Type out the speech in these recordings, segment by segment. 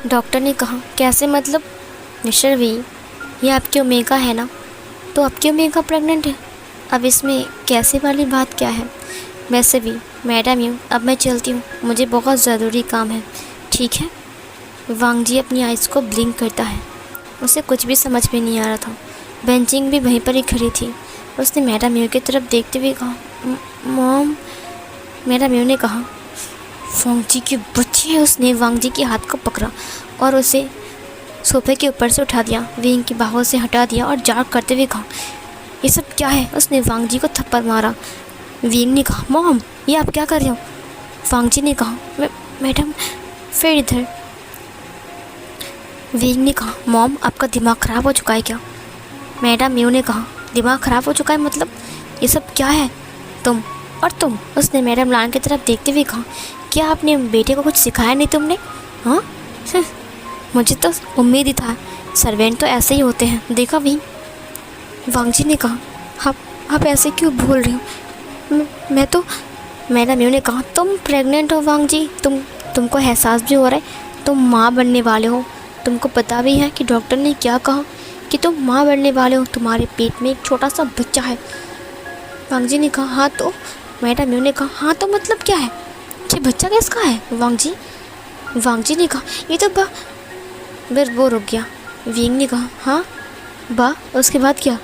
Doctor ने कहा, कैसे मतलब? मिस्टर वी, ये आपकी ओमेगा है ना, तो आपकी ओमेगा प्रेग्नेंट है। अब इसमें कैसे वाली बात क्या है? वैसे भी मैडम यू, अब मैं चलती हूँ, मुझे बहुत ज़रूरी काम है, ठीक है? वांग जी अपनी आइज़ को ब्लिंक करता है। उसे कुछ भी समझ में नहीं आ रहा था। बेंचिंग भी वहीं पर ही खड़ी थी। उसने मैडम यू की तरफ देखते हुए कहा, मॉम। मैडम यू ने कहा, वांग जी की बच्ची है। उसने वांग जी के हाथ को पकड़ा और उसे सोफे के ऊपर से उठा दिया, विंग की बाहों से हटा दिया और जाग करते हुए कहा, ये सब क्या है? उसने वांग जी को थप्पड़ मारा। विंग ने कहा, मॉम ये आप क्या कर रहे हो? वांग जी ने कहा, मैडम फिर इधर। विंग ने कहा, मॉम आपका दिमाग ख़राब हो चुका है क्या? मैडम म्यू ने कहा, दिमाग ख़राब हो चुका है मतलब? ये सब क्या है? तुम और तुम। उसने मैडम लान की तरफ देखते हुए कहा, क्या आपने बेटे को कुछ सिखाया नहीं तुमने? हाँ मुझे तो उम्मीद ही था, सर्वेंट तो ऐसे ही होते हैं, देखा भी। वांग जी ने कहा, आप ऐसे क्यों बोल रहे हो? मैं तो। मैडम म्यू ने कहा, तुम प्रेग्नेंट हो वांग जी, तुमको एहसास भी हो रहा है, तुम माँ बनने वाले हो। तुमको पता भी है कि डॉक्टर ने क्या कहा कि तुम माँ बनने वाले हो, तुम्हारे पेट में एक छोटा सा बच्चा है। वांग जी ने कहा, हाँ तो? मैडम म्यू ने कहा, हाँ तो मतलब क्या है? ये बच्चा किसका है वांग जी? वांग जी ने कहा, ये तो फिर वो रुक गया। विंग ने कहा, हाँ बा, उसके बाद क्या?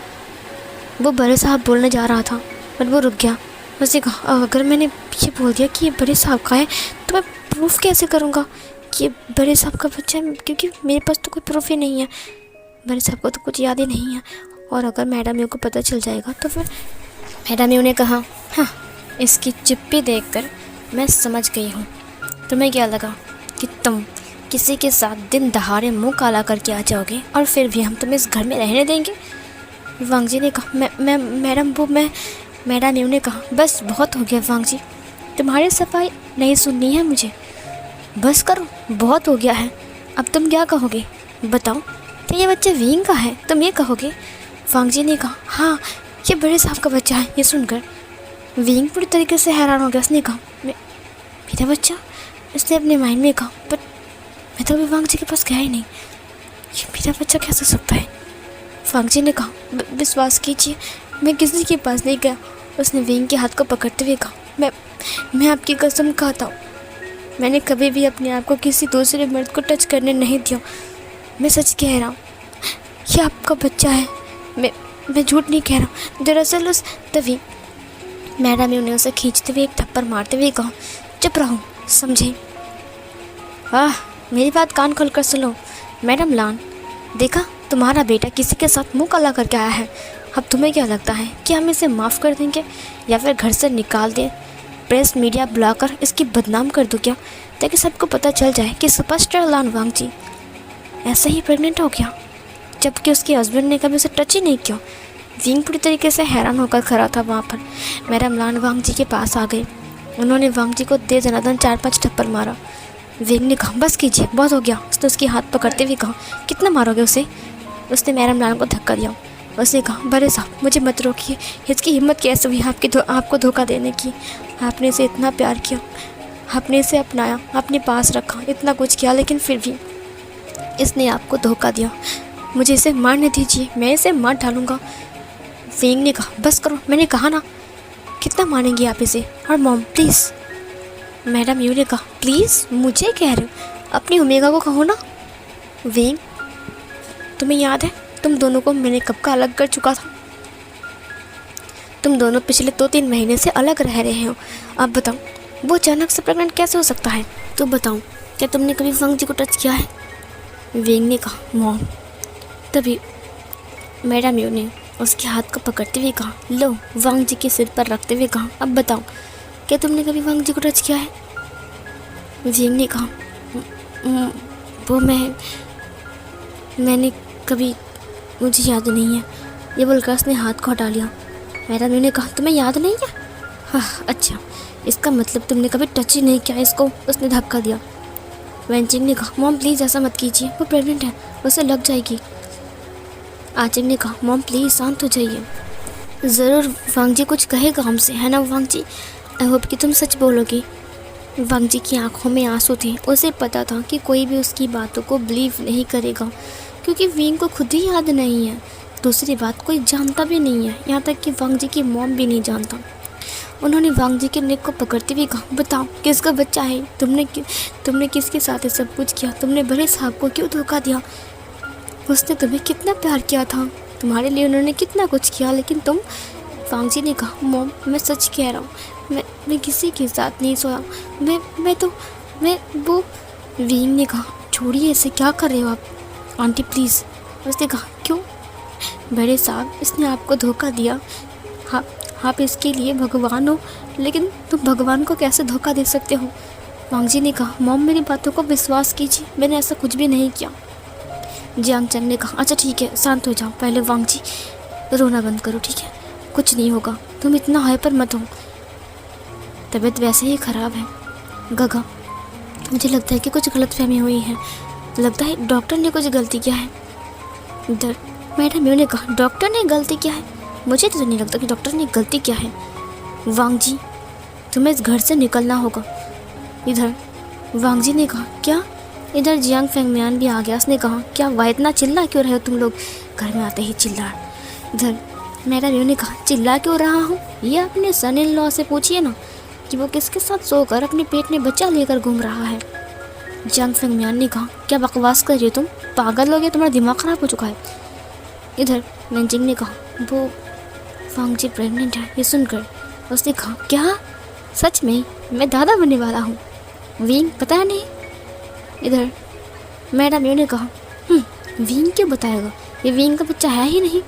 वो बड़े साहब बोलने जा रहा था बट वो रुक गया। उसने कहा, अगर मैंने ये बोल दिया कि ये बड़े साहब का है तो मैं प्रूफ कैसे करूँगा कि ये बड़े साहब का बच्चा है, क्योंकि मेरे पास तो कोई प्रूफ ही नहीं है। बड़े साहब को तो कुछ याद ही नहीं है, और अगर मैडम यू को पता चल जाएगा तो फिर। मैडम यू ने कहा, हाँ इसकी चिप्पी देखकर मैं समझ गई हूँ। तुम्हें क्या लगा कि तुम किसी के साथ दिन दहाड़े मुंह काला करके आ जाओगे और फिर भी हम तुम्हें इस घर में रहने देंगे? वांग जी ने कहा, मैं मैडम यू ने कहा, बस बहुत हो गया वांग जी, तुम्हारी सफाई नहीं सुननी है मुझे, बस करो, बहुत हो गया है। अब तुम क्या कहोगे बताओ? क्या ये बच्चा विंग का है, तुम ये कहोगे? वांग जी ने कहा, हाँ ये बड़े साहब का बच्चा है। ये सुनकर विंग पूरी तरीके से हैरान हो गया। उसने कहा, मेरा बच्चा? उसने अपने माइंड में कहा, बट मैं तो अभी वांग जी के पास गया ही नहीं, ये मेरा बच्चा कैसे हो सकता है? वांग जी ने कहा, विश्वास कीजिए मैं किसी के पास नहीं गया। उसने विंग के हाथ को पकड़ते हुए कहा, मैं आपकी कसम खाता हूँ, मैंने कभी भी अपने आप को किसी दूसरे मर्द को टच करने नहीं दिया। मैं सच कह रहा हूँ, ये आपका बच्चा है, मैं झूठ नहीं कह रहा हूँ। दरअसल उस तभी मैडम ने उसे खींचते हुए एक थप्पड़ मारते हुए कहा, चुप रहो, समझे? मेरी बात कान खोलकर सुनो मैडम लान, देखा तुम्हारा बेटा किसी के साथ मुंह काला करके आया है। अब तुम्हें क्या लगता है कि हम इसे माफ़ कर देंगे या फिर घर से निकाल दें, प्रेस मीडिया बुलाकर इसकी बदनाम कर दूँ क्या, ताकि सबको पता चल जाए कि सुपरस्टार लान वांग जी ऐसे ही प्रेग्नेंट हो गया, जबकि उसके हस्बैंड ने कभी उसे टच ही नहीं किया। विंग पूरी तरीके से हैरान होकर खड़ा था वहाँ पर। मैडम लान वांग जी के पास आ गई। उन्होंने वांग जी को दे दनादन 4-5 थप्पड़ मारा। विंग ने कहा, बस कीजिए, बहुत हो गया। उसने उसके हाथ पकड़ते हुए कहा, कितना मारोगे उसे? उसने मैडम लान को धक्का दिया। उसने कहा, बड़े साहब मुझे मत रोकिए, इसकी हिम्मत कैसे हुई आपको धोखा देने की? आपने इसे इतना प्यार किया, आपने इसे अपनाया, अपने पास रखा, इतना कुछ किया, लेकिन फिर भी इसने आपको धोखा दिया। मुझे इसे मारने दीजिए, मैं इसे मार डालूँगा। विंग ने कहा, बस करो, मैंने कहा ना, कितना मारेंगे आप इसे? और मॉम प्लीज़। मैडम यू ने कहा, प्लीज़ मुझे कह रहे हो, अपनी ओमेगा को कहो ना। विंग, तुम्हें याद है तुम दोनों को मैंने कब का अलग कर चुका था? तुम दोनों पिछले 2-3 महीने से अलग रह रहे हो। अब बताओ वो अचानक से प्रेग्नेंट कैसे हो सकता है? तो बताओ, क्या तुमने कभी वांग जी को टच किया है? विंग ने कहा, मॉम। तभी मैडम यू ने उसके हाथ को पकड़ते हुए कहा, लो, वांग जी के सिर पर रखते हुए कहा, अब बताओ क्या तुमने कभी वांग जी को टच किया है? विंग ने कहा, वो मैंने कभी, मुझे याद नहीं है। ये बोलकर उसने हाथ को हटा लिया। मैडम ने कहा, तुम्हें याद नहीं है? हाँ अच्छा, इसका मतलब तुमने कभी टच ही नहीं किया इसको। उसने धक्का दिया। वेंचिंग ने कहा, मॉम प्लीज़ ऐसा मत कीजिए, वो प्रेग्नेंट है, उसे लग जाएगी। आचिंग ने कहा, मॉम प्लीज़ शांत हो जाइए, ज़रूर वांग जी कुछ कहेगा हमसे, है ना वांग जी? आई होप कि तुम सच बोलोगी। वांग जी की आंखों में आंसू थे। उसे पता था कि कोई भी उसकी बातों को बिलीव नहीं करेगा, क्योंकि विंग को खुद ही याद नहीं है। दूसरी बात, कोई जानता भी नहीं है, यहाँ तक कि वांग जी की मॉम भी नहीं जानता। उन्होंने वांग जी के नेक को पकड़ते हुए कहा, बताओ किसका बच्चा है? तुमने किसके साथ ये सब कुछ किया? तुमने बड़े साहब को क्यों धोखा दिया? उसने तुम्हें कितना प्यार किया था, तुम्हारे लिए उन्होंने कितना कुछ किया, लेकिन तुम। वांग जी ने कहा, मॉम मैं सच कह रहा हूँ, मैं किसी के साथ नहीं सोया। मैं वो। विंग ने कहा, छोड़िए इसे, क्या कर रहे हो आप? Aunty please. उसने कहा, क्यों? बड़े साहब, इसने आपको धोखा दिया। आप इसके लिए भगवान हो, लेकिन तुम भगवान को कैसे धोखा दे सकते हो? वांग जी ने कहा, मॉम मेरी बातों को विश्वास कीजिए, मैंने ऐसा कुछ भी नहीं किया। जियांग चंग ने कहा, अच्छा ठीक है, शांत हो जाओ। पहले वांग जी रोना बंद करो, ठीक है? कुछ नहीं होगा, तुम इतना हाइपर मत हो, तबीयत वैसे ही ख़राब है। गगा, मुझे लगता है कि कुछ गलतफहमी हुई है, लगता है डॉक्टर ने कुछ गलती किया है। इधर मैडम ने कहा, डॉक्टर ने गलती किया है? मुझे तो नहीं लगता कि डॉक्टर ने गलती किया है। वांग जी, तुम्हें इस घर से निकलना होगा। इधर वांग जी ने कहा, क्या? इधर जियांग फेंगमियान भी आ गया। उसने कहा, क्या वह इतना चिल्ला क्यों रहे हो तुम लोग? घर में आते ही चिल्ला। इधर मैडम ने कहा, चिल्ला क्यों रहा हूँ? ये अपने सन इन लॉ से पूछिए ना कि वो किसके साथ सोकर अपने पेट में बच्चा लेकर घूम रहा है। जियांग फेंगमियान ने कहा, क्या बकवास कर रही हो तुम? पागल हो गया, तुम्हारा दिमाग ख़राब हो चुका है। इधर नंजिंग ने कहा, वो वांग जी प्रेग्नेंट है। ये सुनकर उसने कहा, क्या? सच में? मैं दादा बनने वाला हूँ। विंग पता नहीं। इधर मैडम ने कहा, विंग क्यों बताएगा, ये विंग का बच्चा है ही नहीं।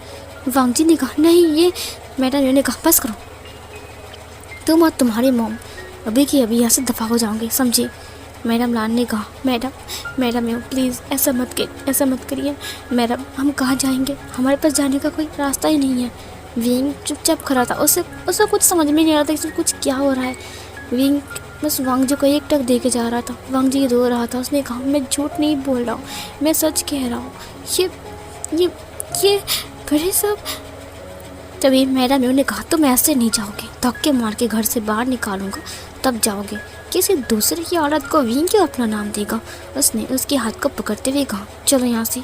वांग जी ने कहा, नहीं ये। मैडम ने कहा, बस करो, तुम और तुम्हारी मॉम अभी की अभी यहाँ से दफ़ा हो जाओगे, समझे? मैडम लान ने कहा, मैडम प्लीज़ ऐसा मत करिए। मैडम हम कहाँ जाएंगे? हमारे पास जाने का कोई रास्ता ही नहीं है। विंग चुपचाप खड़ा था, उसे कुछ समझ में नहीं आ रहा था कि कुछ क्या हो रहा है। विंग बस वांग जी को एक टक दे के जा रहा था। वांग जी रो रहा था। उसने कहा, मैं झूठ नहीं बोल रहा हूँ, मैं सच कह रहा हूँ। ये बड़े साहब। तभी मैडम ने कहा, तुम ऐसे नहीं जाओगे, धक्के मार के घर से बाहर निकालूंगा तब जाओगे। किसी दूसरे की औरत को विंग क्यों अपना नाम देगा? उसने उसके हाथ को पकड़ते हुए कहा, चलो यहाँ से,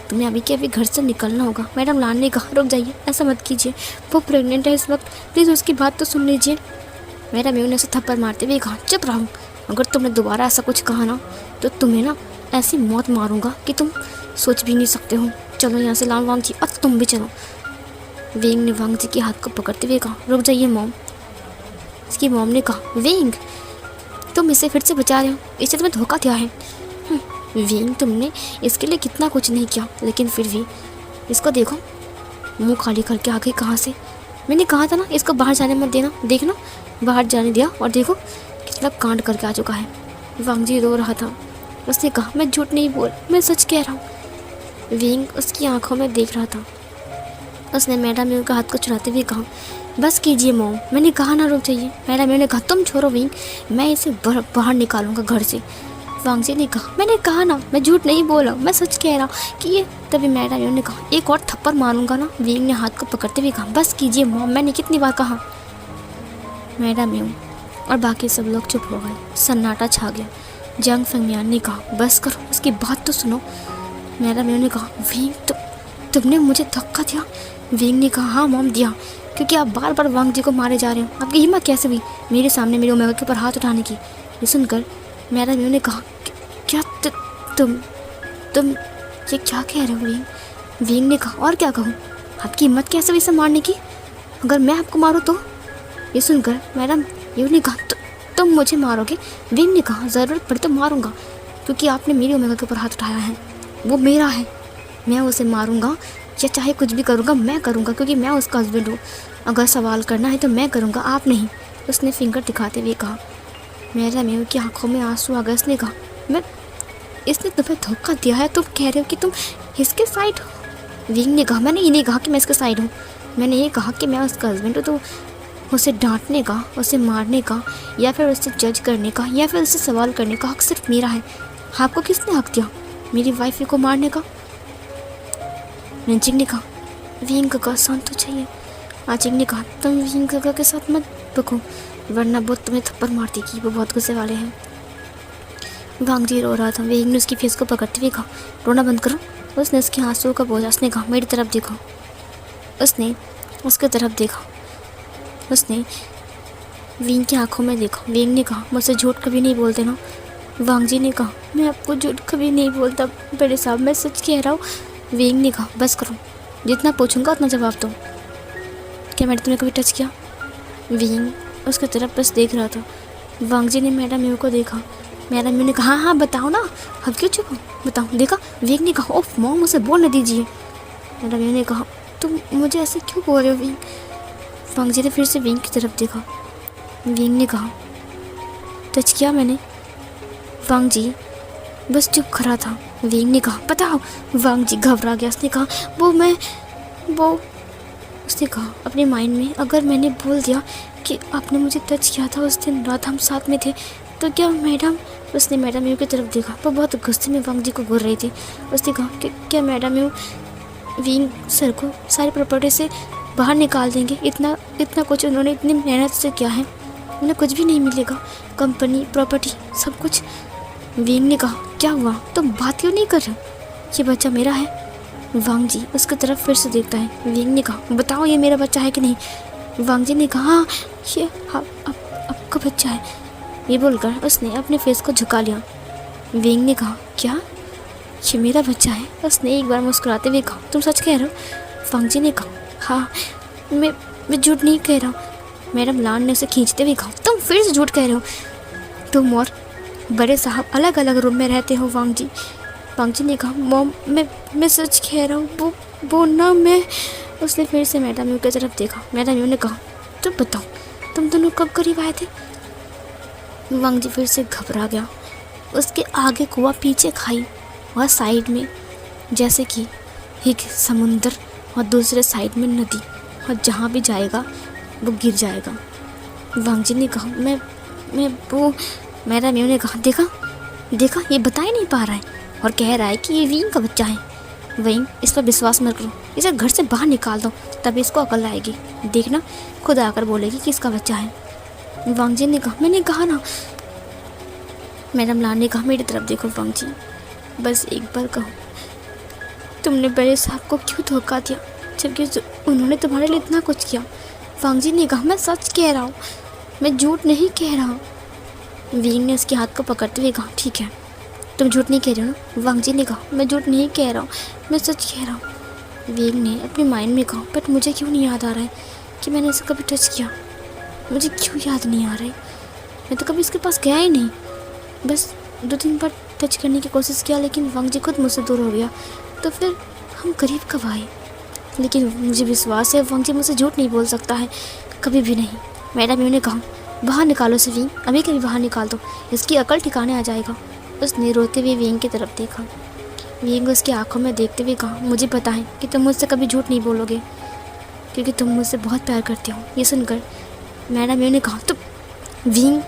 तुम्हें अभी के अभी घर से निकलना होगा। मैडम लान ने कहा, रुक जाइए, ऐसा मत कीजिए, वो प्रेग्नेंट है इस वक्त, प्लीज़ उसकी बात तो सुन लीजिए। मैडम ने उसे थप्पड़ मारते हुए कहा, चुप रहो, अगर तुमने दोबारा ऐसा कुछ कहा ना तो तुम्हें ना ऐसी मौत मारूंगा कि तुम सोच भी नहीं सकते हो। चलो यहाँ से लान वांग जी, अब तुम भी चलो। विंग ने वांग जी के हाथ को पकड़ते हुए कहा, रुक जाइए मॉम। इसकी मॉम ने कहा, विंग तुम इसे फिर से बचा रहे हो, इसे तुम्हें धोखा दिया है। विंग तुमने इसके लिए कितना कुछ नहीं किया, लेकिन फिर भी इसको देखो, मुंह खाली करके आ गई कहाँ से। मैंने कहा था ना इसको बाहर जाने मत देना, देखना बाहर जाने दिया और देखो कितना कांड करके आ चुका है। वांग जी रो रहा था। उसने कहा, मैं झूठ नहीं बोल, मैं सच कह रहा हूँ। विंग उसकी आंखों में देख रहा था। उसने मैडम ने उनका हाथ को छुड़ाते हुए कहा, बस कीजिए मॉम, मैंने कहा ना रुक जाइए। मैडम ने कहा, तुम छोड़ो विंग, मैं इसे बाहर निकालूंगा घर से। वांग जी ने कहा, मैंने कहा ना मैं झूठ नहीं बोला, मैं सच कह रहा हूँ कि ये। तभी मैडम ने कहा, एक और थप्पड़ मारूंगा ना। विंग ने हाथ को पकड़ते हुए कहा, बस कीजिए मॉम, मैंने कितनी बार कहा। मैडम और बाकी सब लोग चुप हो गए, सन्नाटा छा गया। जियांग फेंगमियान ने कहा, बस करो, उसकी बात तो सुनो। मैडम ने कहा, विंग तुमने मुझे धक्का दिया? विंग ने कहा, हाँ मॉम दिया, क्योंकि आप बार बार वांग जी को मारे जा रहे हो। आपकी हिम्मत कैसे हुई मेरे सामने मेरे ओमेगा के ऊपर हाथ उठाने की? ये सुनकर मैडम ने कहा, क्या तुम ये क्या कह रहे हो विंग? विंग ने कहा, और क्या कहूँ, आपकी हिम्मत कैसे हुई इसे मारने की? अगर मैं आपको मारूँ तो? ये सुनकर मैडम ने कहा, तुम मुझे मारोगे? विंग ने कहा, ज़रूरत पड़ी तो मारूंगा, क्योंकि आपने मेरे ओमेगा के ऊपर हाथ उठाया है, वो मेरा है, मैं उसे मारूंगा या चाहे कुछ भी करूँगा, मैं करूँगा, क्योंकि मैं उसका हस्बैंड हूँ। अगर सवाल करना है तो मैं करूँगा, आप नहीं। उसने फिंगर दिखाते हुए कहा। मैडम की आंखों में आंसू आ गए। उसने कहा, इसने तुम्हें धोखा दिया है, तुम कह रहे हो कि तुम इसके साइड हो? विंग ने कहा, मैंने ये नहीं कहा कि मैं इसके साइड हूँ, मैंने ये कहा कि मैं उसका हस्बैंड हूँ। तो उसे डांटने का, उसे मारने का, या फिर उससे जज करने का, या फिर उससे सवाल करने का हक सिर्फ मेरा है। आपको किसने हक दिया मेरी वाइफ को मारने का? नंजिंग ने कहा, विंग का शांत तो चाहिए। आजिंग ने कहा, तुम विंग के साथ मत बको, वरना वो तुम्हें थप्पड़ मारती कि वो बहुत गुस्से वाले हैं। वांग जी रो रहा था। वेइंग ने उसकी फेस को पकड़ते हुए कहा, रोना बंद करो। उसने उसके आंसुओं का बोझा, उसने कहा, मेरी तरफ देखो। उसने उसकी तरफ देखा। उसने विंग की आंखों में देखा। विंग ने कहा, मुझसे झूठ कभी नहीं बोलते ना। वांग जी ने कहा, मैं आपको झूठ कभी नहीं बोलता बड़े साहब, मैं सच कह रहा हूँ। विंग ने कहा, बस करो, जितना पूछूंगा उतना जवाब दो। क्या मैंने तुम्हें कभी टच किया? विंग उसकी तरफ बस देख रहा था। वांग जी ने मैडम यू को देखा। मैडम यू ने कहा, हाँ बताओ ना, अब क्यों चुप हो, बताओ। देखा, विंग ने कहा, ओफ मॉम मुझे बोलने दीजिए। मैडम यू ने कहा, तुम मुझे ऐसे क्यों बोल रहे हो विंग? वांग जी ने फिर से विंग की तरफ देखा। विंग ने कहा, टच किया मैंने? वांग जी बस चुप खड़ा था। विंग ने कहा, बताओ। वांग जी घबरा गया। उसने कहा, उसने कहा अपने माइंड में, अगर मैंने बोल दिया कि आपने मुझे टच किया था उस दिन रात हम साथ में थे, तो क्या मैडम? उसने मैडम यू की तरफ देखा। वो बहुत गुस्से में वांग जी को घूर रही थी। उसने कहा कि क्या मैडम यू विंग सर को सारी प्रॉपर्टी से बाहर निकाल देंगे? इतना कुछ उन्होंने इतनी मेहनत से किया है, उन्हें कुछ भी नहीं मिलेगा, कंपनी, प्रॉपर्टी, सब कुछ। विंग ने कहा, क्या हुआ, तुम बात क्यों नहीं कर रहे? ये बच्चा मेरा है। वांग जी उसकी तरफ फिर से देखता है। विंग ने कहा, बताओ ये मेरा बच्चा है कि नहीं? वांग जी ने कहा, हाँ ये आपका बच्चा है। ये बोलकर उसने अपने फेस को झुका लिया। विंग ने कहा, क्या ये मेरा बच्चा है? उसने एक बार मुस्कुराते हुए कहा, तुम सच कह रहे हो? वांग जी ने कहा, हाँ मैं झूठ नहीं कह रहा हूँ। मैडम लान ने उसे खींचते हुए कहा, तुम फिर से झूठ कह रहे हो। तुम और बड़े साहब अलग अलग रूम में रहते हो वांग जी। वांग जी ने कहा, मॉम मैं सच कह रहा हूँ, वो ना मैं। उसने फिर से मैडम यू की तरफ देखा। मैडम यू ने कहा, तुम बताओ, तुम दोनों कब करीब आए थे? वांग जी फिर से घबरा गया। उसके आगे कुआं, पीछे खाई और साइड में जैसे कि एक समुंदर और दूसरे साइड में नदी, और जहाँ भी जाएगा वो गिर जाएगा। वांग जी ने कहा, मैं वो। मैडम यू ने कहा, देखा ये बता ही नहीं पा रहा है और कह रहा है कि ये विंग का बच्चा है। विंग, इस पर विश्वास मत करो, इसे घर से बाहर निकाल दो, तब इसको अकल आएगी। देखना खुद आकर बोलेगी कि इसका बच्चा है। वांग जी ने कहा, मैंने कहा ना। मैडम लान ने कहा, मेरी तरफ देखो वांग जी, बस एक बार कहो, तुमने बड़े साहब को क्यों धोखा दिया, जबकि उन्होंने तुम्हारे लिए इतना कुछ किया? वांग जी ने कहा, मैं सच कह रहा हूँ, मैं झूठ नहीं कह रहा हूँ। विंग ने उसके हाथ को पकड़ते हुए कहा, ठीक है, तुम झूठ नहीं कह रहे हो ना? वांग जी ने कहा, मैं झूठ नहीं कह रहा हूँ, मैं सच कह रहा हूँ। विंग ने अपने माइंड में कहा, बट मुझे क्यों नहीं याद आ रहा है कि मैंने इसे कभी टच किया? मुझे क्यों याद नहीं आ रहा है? मैं तो कभी इसके पास गया ही नहीं, बस 2-3 बार टच करने की कोशिश किया, लेकिन वांग जी खुद मुझसे दूर हो गया। तो फिर हम करीब कब आए? लेकिन मुझे विश्वास है वांग जी मुझसे झूठ नहीं बोल सकता है, कभी भी नहीं। मैडम यू ने कहा, बाहर निकालो से विंग, अभी कभी बाहर निकाल दो, इसकी अकल ठिकाने आ जाएगा। उसने रोते हुए विंग की तरफ देखा। विंग उसकी आंखों में देखते हुए कहा, मुझे पता है कि तुम मुझसे कभी झूठ नहीं बोलोगे, क्योंकि तुम मुझसे बहुत प्यार करते हो। ये सुनकर मैडम यू ने कहा, तुम विंग,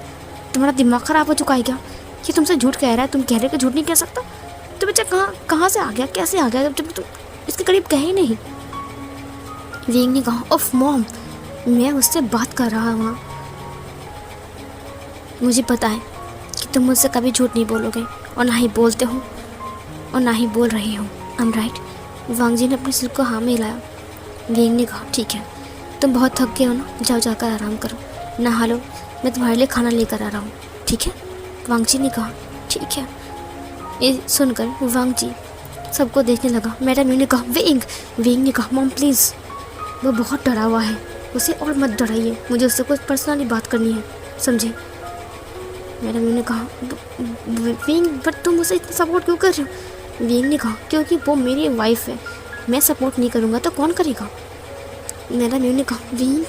तुम्हारा दिमाग ख़राब हो चुका है क्या? ये तुमसे झूठ कह रहा है, तुम कह रहे हो कि झूठ नहीं कह सकता? तो बच्चा कहाँ से आ गया, कैसे आ गया जब तुम इसके करीब कहे ही नहीं? विंग ने कहा, ओफ मॉम, मैं उससे बात कर रहा हूँ, मुझे पता है कि तुम मुझसे कभी झूठ नहीं बोलोगे, और ना ही बोलते हो और ना ही बोल रही हो। I am right? वांग जी ने अपने सिर को हाँ में हिलाया। विंग ने कहा, ठीक है, तुम बहुत थक गए हो ना, जाओ जाकर आराम करो, नहा लो, मैं तुम्हारे लिए खाना लेकर आ रहा हूँ, ठीक है? वांग जी ने कहा, ठीक है। ये सुनकर वांग जी सबको देखने लगा। मैडम यू ने कहा, विंग ने कहा, मॉम प्लीज़, वो बहुत डरा हुआ है, उसे और मत डराइए, मुझे उससे कुछ पर्सनली बात करनी है, समझे? मैडम यू ने कहा, विंग, बट तुम उसे इतना सपोर्ट क्यों कर रहे हो? विंग ने कहा, क्योंकि वो मेरी वाइफ है, मैं सपोर्ट नहीं करूँगा तो कौन करेगा? मैडम यू ने कहा, विंग।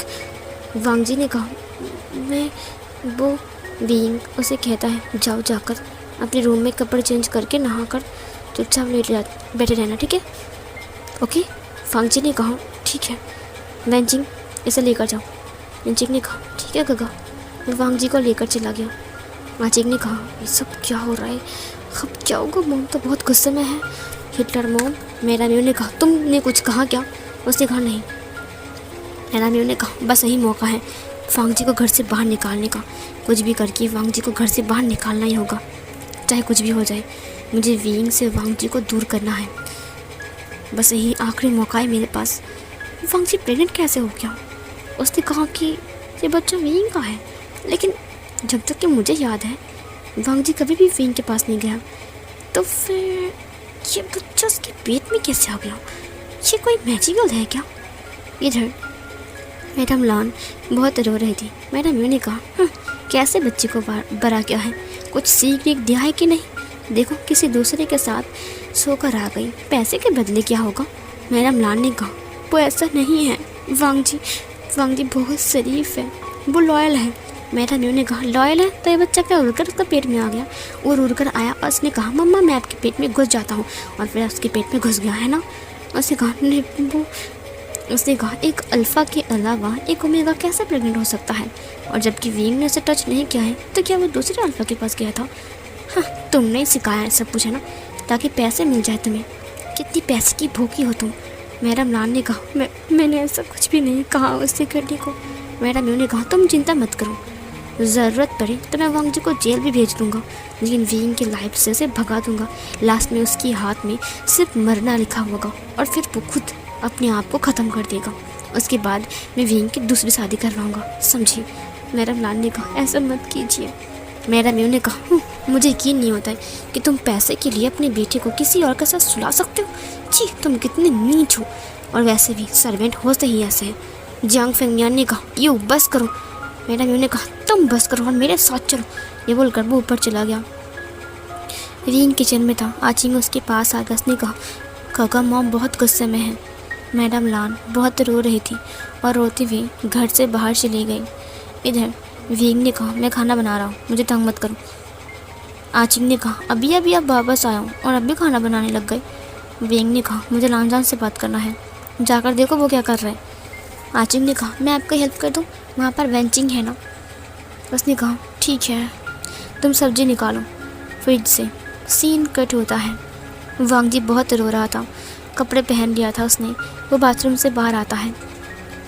वांग जी ने कहा, मैं वो। विंग उसे कहता है, जाओ जाकर अपने रूम में कपड़े चेंज करके नहा कर चुपचाप बैठे रहना, ठीक है? ओके? वांग जी ने कहा, ठीक है। वेंजिंग, इसे लेकर जाओ। वेंजिंग ने कहा, ठीक है गगा। वांग जी को लेकर चला गया। वांजिंग ने कहा, ये सब क्या हो रहा है, अब क्या होगा? मॉम तो बहुत गुस्से में है। Hitler mom. मैडम यू ने कहा, तुमने कुछ कहा क्या? उसने कहा, नहीं। मैडम यू ने कहा, बस यही मौका है, वांग जी को घर से बाहर निकालने का। कुछ भी करके वांग जी को घर से बाहर निकालना ही होगा, चाहे कुछ भी हो जाए। मुझे विंग से वांग जी को दूर करना है। बस यही आखिरी मौका है मेरे पास। वांग जी प्रेग्नेंट कैसे हो गया? उसने कहा कि ये बच्चा विंग का है, लेकिन जब तक कि मुझे याद है वांग जी कभी भी विंग के पास नहीं गया। तो फिर ये बच्चा उसके पेट में कैसे आ गया? ये कोई मैजिकल है क्या? इधर मैडम लॉन बहुत रो रही थी। मैडम यू ने कहा, कैसे बच्चे को बड़ा किया है? कुछ सीख दिया है कि नहीं? देखो किसी दूसरे के साथ सोकर आ गई, पैसे के बदले क्या होगा? मैडम लॉन ने कहा, वो ऐसा नहीं है वांग जी बहुत शरीफ है, वो लॉयल है। मैडम यू ने कहा, लॉयल है तो ये बच्चा क्या उड़कर उसका पेट में आ गया? और उड़कर आया और उसने कहा, मम्मा मैं आपके पेट में घुस जाता हूँ, और फिर उसके पेट में घुस गया है ना? उसने कहा, नहीं वो उसने कहा, एक अल्फ़ा के अलावा एक ओमेगा कैसे प्रेग्नेंट हो सकता है? और जबकि विंग ने उसे टच नहीं किया है तो क्या वो दूसरे अल्फ़ा के पास गया था? हाँ, तुमने ही सिखाया है सब कुछ, है ना, ताकि पैसे मिल जाए तुम्हें। कितनी पैसे की भूखी हो तुम? मैडम लान ने कहा, मैंने ऐसा कुछ भी नहीं कहा उससे करने को। मैडम यू ने कहा, तुम चिंता मत करो, ज़रूरत पड़े तो मैं वांग जी को जेल भी भेज दूँगा, लेकिन विंग की लाइफ से उसे भगा दूँगा। लास्ट में उसके हाथ में सिर्फ मरना लिखा होगा और फिर वो खुद अपने आप को ख़त्म कर देगा। उसके बाद मैं विंग की दूसरी शादी करवाऊँगा, समझी? मैडम लान ने कहा, ऐसा मत कीजिए। मैडम यू ने कहा, मुझे यकीन नहीं होता है कि तुम पैसे के लिए अपने बेटे को किसी और के साथ सुला सकते हो। जी, तुम कितने नीच हो, और वैसे भी सर्वेंट होते ही ऐसे हैं। जियांग फेंगमियान ने कहा, यू बस करो। मैडम यू ने कहा, तुम बस करो और मेरे साथ चलो। ये बोलकर वो ऊपर चला गया। विंग किचन में था। आचिंग उसके पास आ गया। उसने कहा, काका मॉम बहुत गुस्से में है। मैडम लान बहुत रो रही थी और रोती हुई घर से बाहर चली गई। इधर विंग ने कहा, मैं खाना बना रहा हूँ, मुझे तंग मत करो। आचिंग ने कहा, अभी अब वापस आया हूँ और अभी खाना बनाने लग गए। विंग ने कहा, मुझे लांजान से बात करना है, जाकर देखो वो क्या कर रहा है। आचिंग ने कहा, मैं आपकी हेल्प कर दूँ, वहाँ पर वेंचिंग है ना? उसने कहा, ठीक है, तुम सब्जी निकालो फ्रिज से। सीन कट होता है। वांग जी बहुत रो रहा था, कपड़े पहन लिया था उसने। वो बाथरूम से बाहर आता है।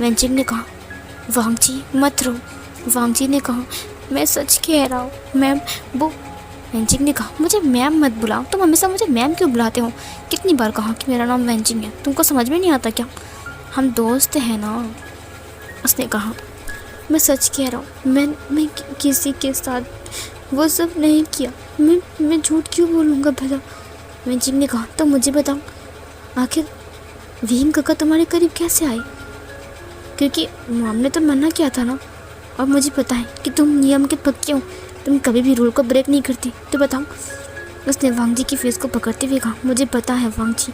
वेंचिंग ने कहा, वांग जी मत रो। वांग जी ने कहा, मैं सच कह रहा हूँ मैम। वो वेंचिंग ने कहा, मुझे मैम मत बुलाओ, तुम हमेशा मुझे मैम क्यों बुलाते हो? कितनी बार कहा कि मेरा नाम वेंचिंग है, तुमको समझ में नहीं आता क्या? हम दोस्त हैं ना। उसने कहा, मैं सच कह रहा हूँ, मैं किसी के साथ वो सब नहीं किया। मैं झूठ क्यों बोलूँगा भला? वेंचिंग ने कहा, तो मुझे बताओ, आखिर विंग काका तुम्हारे करीब कैसे आए? क्योंकि मॉम ने तो मना किया था ना, और मुझे पता है कि तुम नियम के पक्के हो, तुम कभी भी रूल को ब्रेक नहीं करती। तो बताओ। उसने वांग जी की फेस को पकड़ते हुए कहा, मुझे पता है वांग जी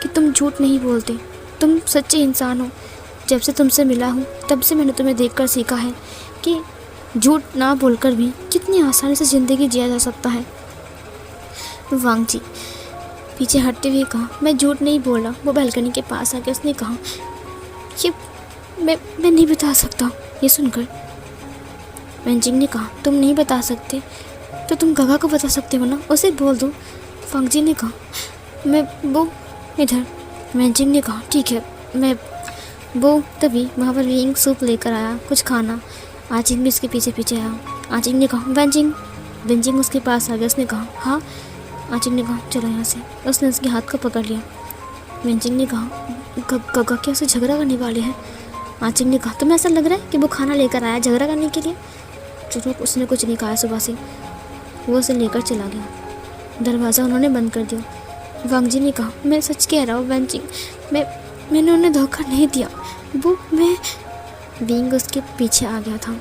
कि तुम झूठ नहीं बोलते, तुम सच्चे इंसान हो। जब से तुमसे मिला हूँ तब से मैंने तुम्हें देखकर सीखा है कि झूठ ना बोलकर भी कितनी आसानी से ज़िंदगी जिया जा सकता है। वांग जी पीछे हटते हुए कहा, मैं झूठ नहीं बोला। वो बालकनी के पास आके उसने कहा, ये मैं नहीं बता सकता। ये सुनकर वेंचिंग ने कहा, तुम नहीं बता सकते तो तुम गगा को बता सकते हो ना, उसे बोल दो। वांग जी ने कहा, मैं वो इधर। वेंचिंग ने कहा, ठीक है मैं वो। तभी वहाँ पर विंग सूप लेकर आया, कुछ खाना। आचिंग भी उसके पीछे पीछे आया। आचिंग ने कहा, वेंचिंग उसके पास आ गया। उसने कहा, हाँ। आचिंग ने कहा, चलो यहाँ से। उसने उसके हाथ को पकड़ लिया। वेंचिंग ने कहा, गगा क्या उसे झगड़ा करने वाले हैं? आचिंग ने कहा, तुम्हें ऐसा लग रहा है कि वो खाना लेकर आया झगड़ा करने के लिए? चलो, उसने कुछ नहीं कहा सुबह से। वो उसे लेकर चला गया। दरवाज़ा उन्होंने बंद कर दिया। वांग जी ने कहा, मैं सच कह रहा हूँ वेंचिंग, मैंने उन्हें धोखा नहीं दिया। वो मैं विंग उसके पीछे आ गया था।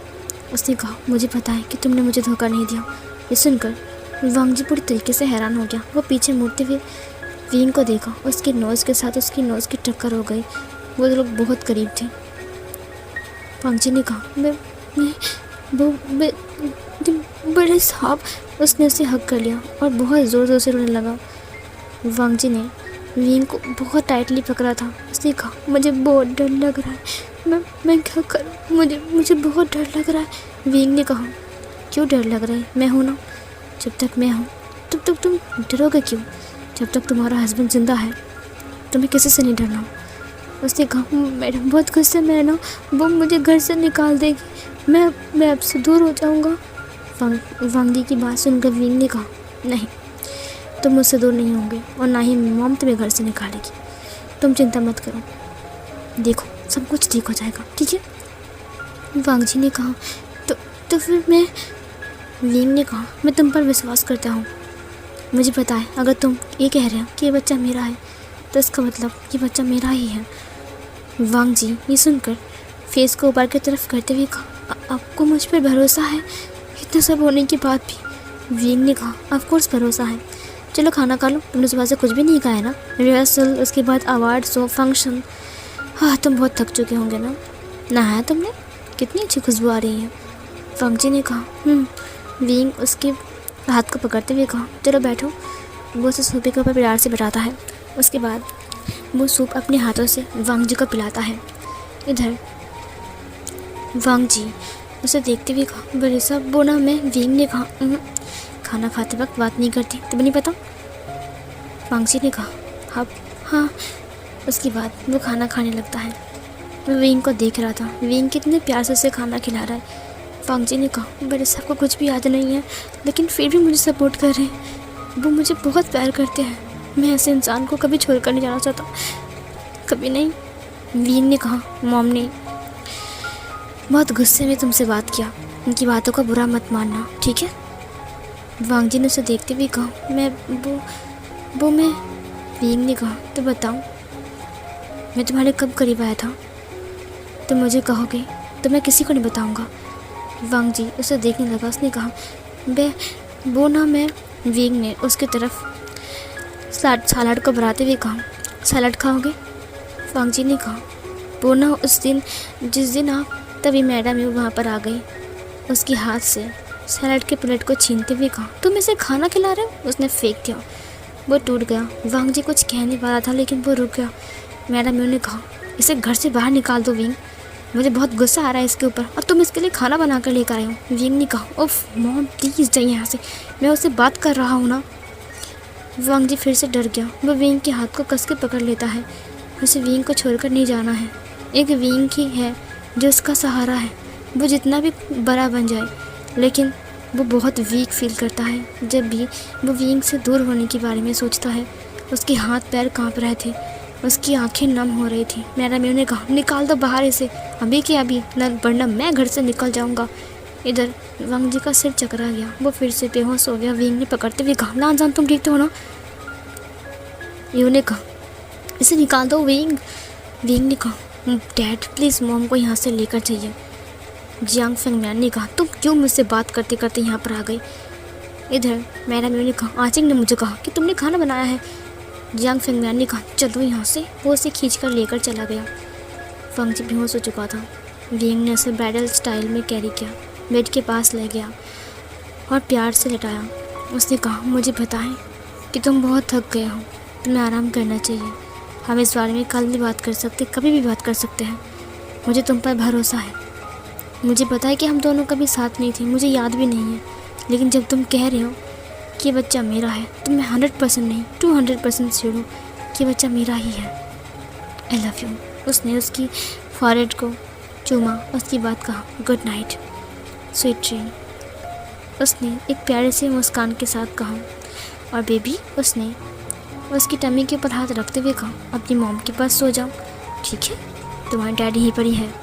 उसने कहा, मुझे पता है कि तुमने मुझे धोखा नहीं दिया। ये सुनकर वांग जी पूरी तरीके से हैरान हो गया। वो पीछे मुड़ते हुए विंग को देखा। उसके नोज़ के साथ उसकी नोज़ की टक्कर हो गई। वो लोग बहुत करीब थे। वांग जी ने कहा, बड़े साहब। उसने उसे हक कर लिया और बहुत ज़ोर ज़ोर से रोने लगा। वांग जी ने विंग को बहुत टाइटली पकड़ा था। उसने कहा, मुझे बहुत डर लग रहा है, मैं क्या करूं? मुझे बहुत डर लग रहा है। विंग ने कहा, क्यों डर लग रहा है? मैं हूं ना। जब तक मैं हूं तब तक तुम डरोगे क्यों? जब तक तुम्हारा हस्बैंड जिंदा है तुम्हें किसी से नहीं डरना। उसने कहा, मैडम बहुत गुस्से में है ना, वो मुझे घर से निकाल देगी। मैं आपसे दूर हो जाऊँगा। वांग जी की बात सुनकर विंग ने कहा, नहीं, तुम मुझसे दूर नहीं होंगे और ना ही मॉम तुम्हें घर से निकालेगी। तुम चिंता मत करो, देखो सब कुछ ठीक हो जाएगा, ठीक है। वांग जी ने कहा, तो फिर विंग ने कहा, मैं तुम पर विश्वास करता हूँ। मुझे पता है अगर तुम ये कह रहे हो कि ये बच्चा मेरा है तो इसका मतलब ये बच्चा मेरा ही है। वांग जी ये सुनकर फेस को ऊपर की तरफ करते हुए कहा, आपको मुझ पर भरोसा है? इतना सब होने के बाद भी? विंग ने कहा, ऑफ कोर्स भरोसा है। चलो खाना खा लो, तुमने सुबह से कुछ भी नहीं खाया ना। रिहर्सल, उसके बाद अवार्ड शो, फंक्शन। हाँ, तुम बहुत थक चुके होंगे ना। नहाया तुमने? कितनी अच्छी खुशबू आ रही है। वांग जी ने कहा, विंग उसके हाथ को पकड़ते हुए कहा, चलो बैठो। वो उसे सूप के ऊपर प्यार से बैठाता है। उसके बाद वो सूप अपने हाथों से वांग जी को पिलाता है। इधर वांग जी उसे देखते हुए कहा, बड़े साहब वो ना मैं। विंग ने कहा, खाना खाते वक्त बात नहीं करती, तुम्हें नहीं पता? वांग जी ने कहा, हाँ। उसके बाद वो खाना खाने लगता है। वो विंग को देख रहा था, विंग कितने प्यार से उसे खाना खिला रहा है। वांग जी ने कहा, बड़े साहब को कुछ भी याद नहीं है लेकिन फिर भी मुझे सपोर्ट कर रहे हैं। वो मुझे बहुत प्यार करते हैं। मैं ऐसे इंसान को कभी छोड़कर नहीं जाना चाहता, कभी नहीं। विंग ने कहा, मॉम ने बहुत गुस्से में तुमसे बात किया, उनकी बातों का बुरा मत मानना, ठीक है। वांग जी ने उसे देखते हुए कहा, मैं विंग ने कहा, तो बताओ मैं तुम्हारे कब करीब आया था? तुम मुझे कहोगे तो मैं किसी को नहीं बताऊंगा। वांग जी उसे देखने लगा। उसने कहा, वो ना मैं। विंग ने उसकी तरफ सलाद को बढ़ाते हुए कहा, सलाद खाओगे? वांग जी ने कहा, वो ना उस दिन जिस दिन आप, तभी मैडम वहाँ पर आ गई। उसके हाथ से सलाद के प्लेट को छीनते हुए कहा, तुम इसे खाना खिला रहे हो? उसने फेंक दिया, वो टूट गया। वांग जी कुछ कहने वाला था लेकिन वो रुक गया। मैडम ने कहा, इसे घर से बाहर निकाल दो विंग, मुझे बहुत गुस्सा आ रहा है इसके ऊपर, और तुम इसके लिए खाना बना कर लेकर आए हो। विंग ने कहा, उफ मॉम प्लीज़ जाइए यहाँ से, मैं उससे बात कर रहा हूँ ना। वांग जी फिर से डर गया। वो विंग के हाथ को कस के पकड़ लेता है। उसे विंग को छोड़कर नहीं जाना है। एक विंग ही है जो उसका सहारा है। वो जितना भी बड़ा बन जाए लेकिन वो बहुत वीक फील करता है जब भी वो विंग से दूर होने के बारे में सोचता है। उसके हाथ पैर काँप रहे थे, उसकी आंखें नम हो रही थी। मैडम ने कहा, निकाल दो बाहर इसे, अभी के अभी, न वरना मैं घर से निकल जाऊंगा। इधर वांग जी का सिर चकरा गया, वो फिर से बेहोश हो गया। विंग ने पकड़ते हुए कहा, ना जान तुम ठीक तो हो ना? यू ने कहा, इसे निकाल दो विंग। विंग ने कहा, डैड प्लीज़ मॉम को यहाँ से लेकर जाइए। जियांग फेंगमियान ने कहा, तुम क्यों मुझसे बात करते करते यहाँ पर आ गई? इधर मैडम ने कहा, आचिंग ने मुझे कहा कि तुमने खाना बनाया है। जियांग फेंगमियान ने कहा, चलो यहाँ से। वो उसे खींचकर लेकर चला गया। वांग जी बेहोश हो चुका था। विंग ने उसे ब्राइडल स्टाइल में कैरी किया, बेड के पास ले गया और प्यार से लटाया। उसने कहा, मुझे पता है कि तुम बहुत थक गए हो, तुम्हें आराम करना चाहिए। हम इस बारे में कल भी बात कर सकते, कभी भी बात कर सकते हैं। मुझे तुम पर भरोसा है। मुझे पता है कि हम दोनों कभी साथ नहीं थे, मुझे याद भी नहीं है, लेकिन जब तुम कह रहे हो कि बच्चा मेरा है तो मैं 100% नहीं 200% श्योर हूँ कि बच्चा मेरा ही है। I love you. उसने उसकी फॉरहेड को चूमा, उसकी बात कहा, गुड नाइट स्वीट ड्रीम। उसने एक प्यारे से मुस्कान के साथ कहा, और बेबी, उसने उसकी टमी के ऊपर हाथ रखते हुए कहा, अपनी मॉम के पास सो जाओ, ठीक है, तुम्हारी डैडी यहीं पर ही है।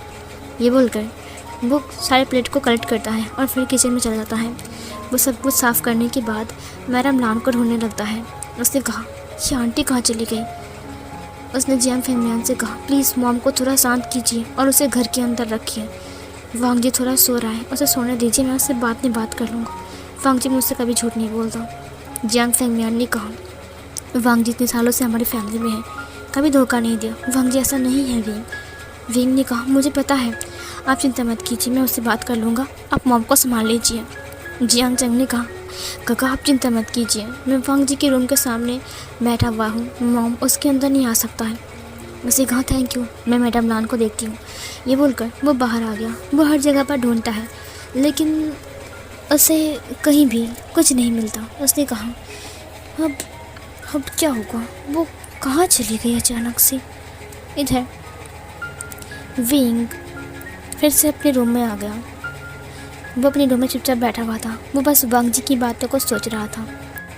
ये बोलकर वो सारे प्लेट को कलेक्ट करता है और फिर किचन में चला जाता है। वो सब कुछ साफ़ करने के बाद मैडम लान को ढूंढने लगता है। उसने कहा, ये आंटी कहाँ चली गई? उसने जियांग फेंगमियान से कहा, प्लीज़ मॉम को थोड़ा शांत कीजिए और उसे घर के अंदर रखिए। वांग जी थोड़ा सो रहा है, उसे सोने दीजिए, मैं उससे बात कर लूँगा। वांग जी मुझसे कभी झूठ नहीं बोलता। जियांग फेंगमियान ने कहा, वांग जी इतने सालों से हमारी फैमिली में है, कभी धोखा नहीं दिया। वांग जी ऐसा नहीं है विंग ने कहा, मुझे पता है, आप चिंता मत कीजिए, मैं उससे बात कर लूँगा, आप मॉम को संभाल लीजिए। जियांग चंग ने कहा, काका आप चिंता मत कीजिए, मैं वांग जी के रूम के सामने बैठा हुआ हूँ, मॉम उसके अंदर नहीं आ सकता है। उसे कहा, थैंक यू, मैं मैडम लान को देखती हूँ। ये बोलकर वो बाहर आ गया। वो हर जगह पर ढूंढता है लेकिन उसे कहीं भी कुछ नहीं मिलता। उसने कहा, अब क्या होगा? वो कहाँ चली गई अचानक से? इधर विंग फिर से अपने रूम में आ गया। वो अपने रूम में चुपचाप बैठा हुआ था। वो बस वांग जी की बातों को सोच रहा था।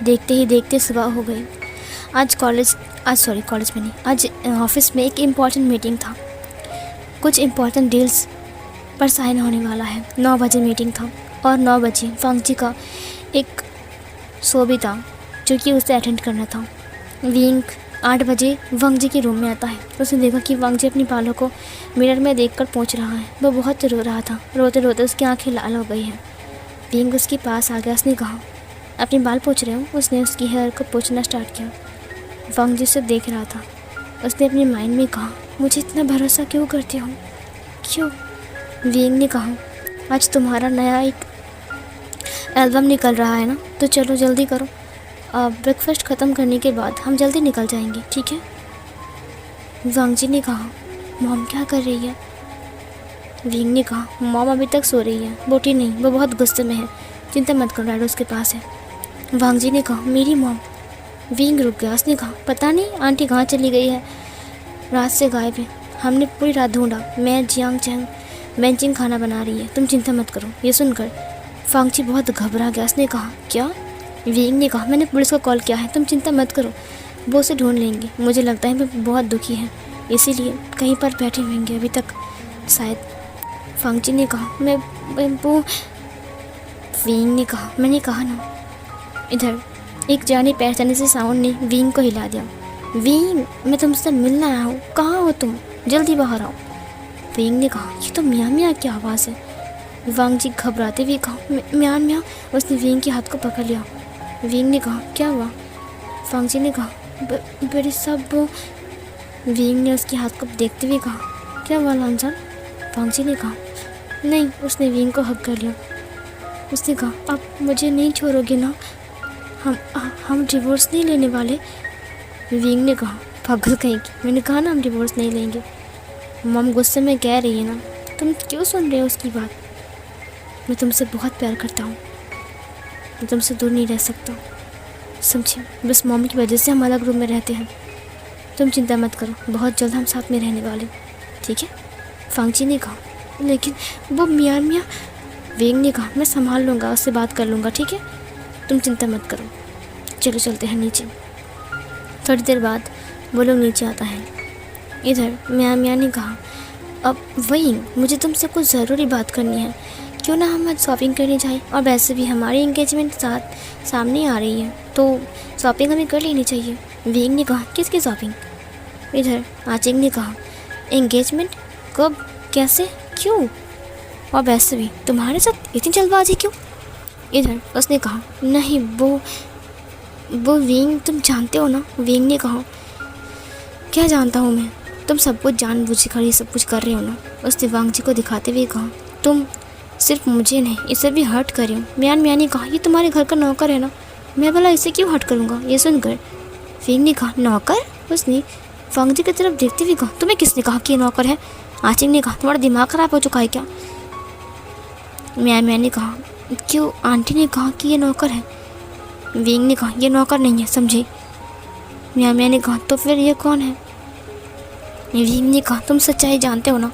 देखते ही देखते सुबह हो गई। आज कॉलेज में नहीं, आज ऑफिस में एक इम्पॉर्टेंट मीटिंग था। कुछ इम्पॉर्टेंट डील्स पर साइन होने वाला है। 9 बजे मीटिंग था और 9 बजे वांग जी का एक शो भी था जो कि उसे अटेंड करना था। विंग 8 बजे वांग जी के रूम में आता है। उसने देखा कि वांग जी अपनी बालों को मिरर में देखकर पोंछ रहा है। वो बहुत रो रहा था। रोते रोते उसकी आंखें लाल हो गई हैं। विंग उसके पास आ गया। उसने कहा, अपने बाल पोंछ रहे हो? उसने उसकी हेयर को पोंछना स्टार्ट किया। वांग जी उसे देख रहा था। उसने अपने माइंड में कहा, मुझे इतना भरोसा क्यों करते हो? क्यों? विंग ने कहा, आज तुम्हारा नया एक एल्बम निकल रहा है ना, तो चलो जल्दी करो। ब्रेकफास्ट ख़त्म करने के बाद हम जल्दी निकल जाएंगे, ठीक है? वांग जी ने कहा, मॉम क्या कर रही है? विंग ने कहा, मॉम अभी तक सो रही है, बोटी नहीं, वो बहुत गुस्से में है। चिंता मत करो, डैड उसके पास है। वांग जी ने कहा, मेरी मॉम? विंग रुक गया। उसने कहा, पता नहीं आंटी कहाँ चली गई है, रात से गायब है। हमने पूरी रात ढूंढा। मैं जियांग चैंग बेंचिंग खाना बना रही है, तुम चिंता मत करो। ये सुनकर वांग जी बहुत घबरा गया। उसने कहा, क्या? विंग ने कहा, मैंने पुलिस को कॉल किया है, तुम चिंता मत करो, वो उसे ढूंढ लेंगे। मुझे लगता है मैं बहुत दुखी है, इसीलिए कहीं पर बैठे होंगे अभी तक शायद। वांग जी ने कहा, मैं वो विंग ने कहा, मैंने कहा ना। इधर एक जाने पहचाने से साउंड ने विंग को हिला दिया। विंग, मैं तुमसे मिलने आया हूँ, कहाँ हो तुम? जल्दी बाहर आओ। विंग ने कहा, ये तो मियाँ मियाँ की आवाज़ है। वांग जी घबराते हुए कहा, मियाँ मियाँ। उसने विंग के हाथ को पकड़ लिया। विंग ने कहा, क्या हुआ? वांग जी ने कहा, बड़े सब। विंग ने उसके हाथ को देखते हुए कहा, क्या हुआ लांजान? वांग जी ने कहा, नहीं। उसने विंग को हक कर लिया। उसने कहा, आप मुझे नहीं छोड़ोगे ना? हम डिवोर्स नहीं लेने वाले? विंग ने कहा, पागल कहीं की, मैंने कहा ना हम डिवोर्स नहीं लेंगे। मॉम गुस्से में कह रही है ना, तुम क्यों सुन रहे हो उसकी बात? मैं तुमसे बहुत प्यार करता हूँ, मैं तुमसे दूर नहीं रह सकता, समझे? बस मॉम की वजह से हम अलग रूम में रहते हैं। तुम चिंता मत करो, बहुत जल्द हम साथ में रहने वाले, ठीक है? वांग जी ने कहा, लेकिन वो मियाँ मियाँ। विंग ने कहा, मैं संभाल लूँगा, उससे बात कर लूँगा, ठीक है? तुम चिंता मत करो, चलो चलते हैं नीचे। थोड़ी देर बाद वो लोग नीचे आता है। इधर मियाँ मियाँ ने कहा, अब विंग, मुझे तुमसे कुछ ज़रूरी बात करनी है, क्यों ना हम आज शॉपिंग करने जाएं? और वैसे भी हमारी एंगेजमेंट सामने आ रही है, तो शॉपिंग हमें कर लेनी चाहिए। विंग ने कहा, किसकी शॉपिंग? इधर आचिंग ने कहा, एंगेजमेंट? कब, कैसे, क्यों? और वैसे भी तुम्हारे साथ इतनी जल्दबाजी क्यों? इधर उसने कहा, नहीं वो विंग, तुम जानते हो ना। विंग ने कहा, क्या जानता हूँ मैं? तुम सब कुछ जानबूझकर ये सब कुछ कर रहे हो ना। उसने वांग जी को दिखाते हुए कहा, तुम सिर्फ मुझे नहीं, इसे भी हर्ट कर रहे हो। मियाँ ने कहा, ये तुम्हारे घर का नौकर है ना, मैं भला इसे क्यों हर्ट करूँगा? ये सुनकर विंग ने कहा, नौकर? उसने वांग जी की तरफ देखते हुए कहा, तुम्हें किसने कहा कि ये नौकर है? आचिंग ने कहा, तुम्हारा दिमाग खराब हो चुका है क्या? मियाँ ने कहा, क्यों? आंटी ने कहा कि ये नौकर है। विंग ने कहा, ये नौकर नहीं है, समझे? मियाँ ने कहा, तो फिर ये कौन है? विंग ने कहा, तुम सच्चाई जानते हो ना।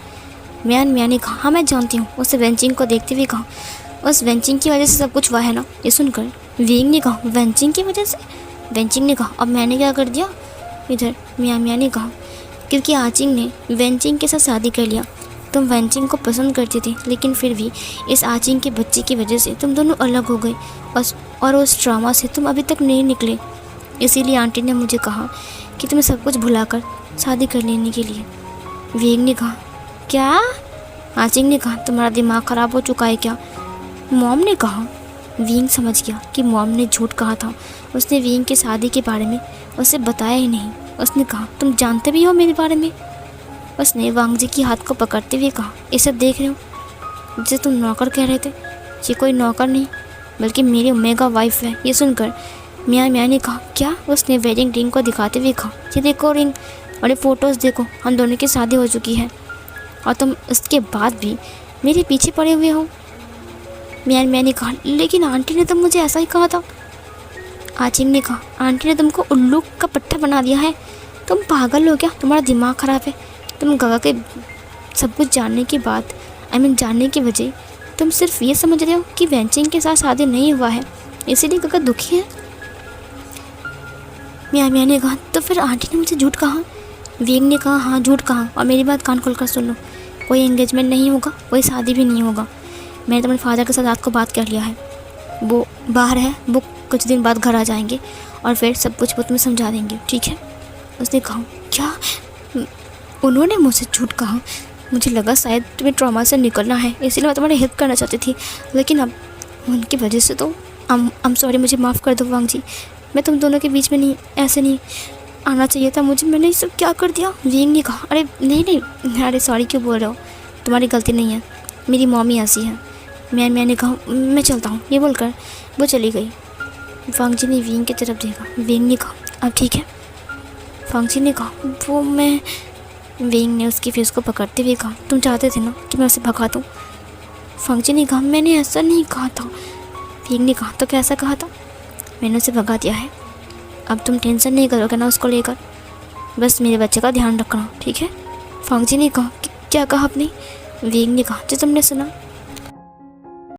मियाँ ने कहा, हाँ मैं जानती हूँ। उसे वेंचिंग को देखते हुए कहा, उस वेंचिंग की वजह से सब कुछ हुआ है ना। ये सुनकर विंग ने कहा, वेंचिंग की वजह से? वेंचिंग ने कहा, अब मैंने क्या कर दिया? इधर मियाँ ने कहा, क्योंकि आचिंग ने वेंचिंग के साथ शादी कर लिया। तुम वेंचिंग को पसंद करती थी, लेकिन फिर भी इस आचिंग के बच्चे की वजह से तुम दोनों अलग हो गए, और उस ट्रॉमा से तुम अभी तक नहीं निकले। इसीलिए आंटी ने मुझे कहा कि तुम्हें सब कुछ भुलाकर शादी कर लेने के लिए। विंग ने कहा, क्या? आचिंग ने कहा, तुम्हारा दिमाग ख़राब हो चुका है क्या? मॉम ने कहा। विंग समझ गया कि मॉम ने झूठ कहा था। उसने विंग की शादी के बारे में उसे बताया ही नहीं। उसने कहा, तुम जानते भी हो मेरे बारे में? उसने वांग जी की हाथ को पकड़ते हुए कहा, ये सब देख रहे हो जिसे तुम नौकर कह रहे थे? ये कोई नौकर नहीं, बल्कि मेरी मेगा वाइफ है। ये सुनकर मियाँ ने कहा, क्या? उसने वेडिंग रिंग को दिखाते हुए कहा, ये देखो रिंग, और ये फ़ोटोज़ देखो, हम दोनों की शादी हो चुकी है, और तुम इसके बाद भी मेरे पीछे पड़े हुए हो। मियाँ ने कहा, लेकिन आंटी ने तो मुझे ऐसा ही कहा था। आचिंग ने कहा, आंटी ने तुमको उल्लू का पट्टा बना दिया है, तुम पागल हो क्या? तुम्हारा दिमाग ख़राब है। तुम गगा के सब कुछ जानने के बाद, जानने की वजह तुम सिर्फ ये समझ रहे हो कि वेंचिंग के साथ शादी नहीं हुआ है, इसीलिए गगन दुखी है। मियाँ ने कहा, तो फिर आंटी ने मुझे झूठ कहा। विंग ने कहा, हाँ झूठ कहा, और मेरी बात कान खोल कर सुन लो, कोई एंगेजमेंट नहीं होगा, कोई शादी भी नहीं होगा। मैंने तो अपने फादर के साथ रात को बात कर लिया है, वो बाहर है, वो कुछ दिन बाद घर आ जाएंगे और फिर सब कुछ वो तुम्हें समझा देंगे, ठीक है। उसने कहा, क्या उन्होंने मुझसे झूठ कहा? मुझे लगा शायद तुम्हें ट्रॉमा से निकलना है, इसीलिए मैं तुम्हारी हेल्प करना चाहती थी, लेकिन अब उनकी वजह से तो I'm सॉरी, मुझे माफ़ कर दो वांग जी, मैं तुम दोनों के बीच में नहीं, ऐसे नहीं आना चाहिए था मुझे, मैंने ये सब क्या कर दिया। विंग ने कहा, अरे नहीं, अरे सॉरी क्यों बोल रहे हो, तुम्हारी गलती नहीं है, मेरी मॉमी ऐसी है। मैंने कहा, मैं चलता हूँ, ये बोलकर वो चली गई। वांग जी ने विंग की तरफ देखा। विंग ने कहा, अब ठीक है। वांग जी ने कहा, वो मैं। विंग ने उसकी फेस को पकड़ते हुए कहा, तुम चाहते थे ना कि मैं उसे भगा दूँ? वांग जी ने कहा, मैंने ऐसा नहीं कहा था। विंग ने कहा, तो कैसा कहा था? मैंने उसे भगा दिया है, अब तुम टेंशन नहीं करोगे ना उसको लेकर, बस मेरे बच्चे का ध्यान रखना, ठीक है। वांग जी ने कहा, क्या कहा आपने? विंग ने कहा, जो तुमने सुना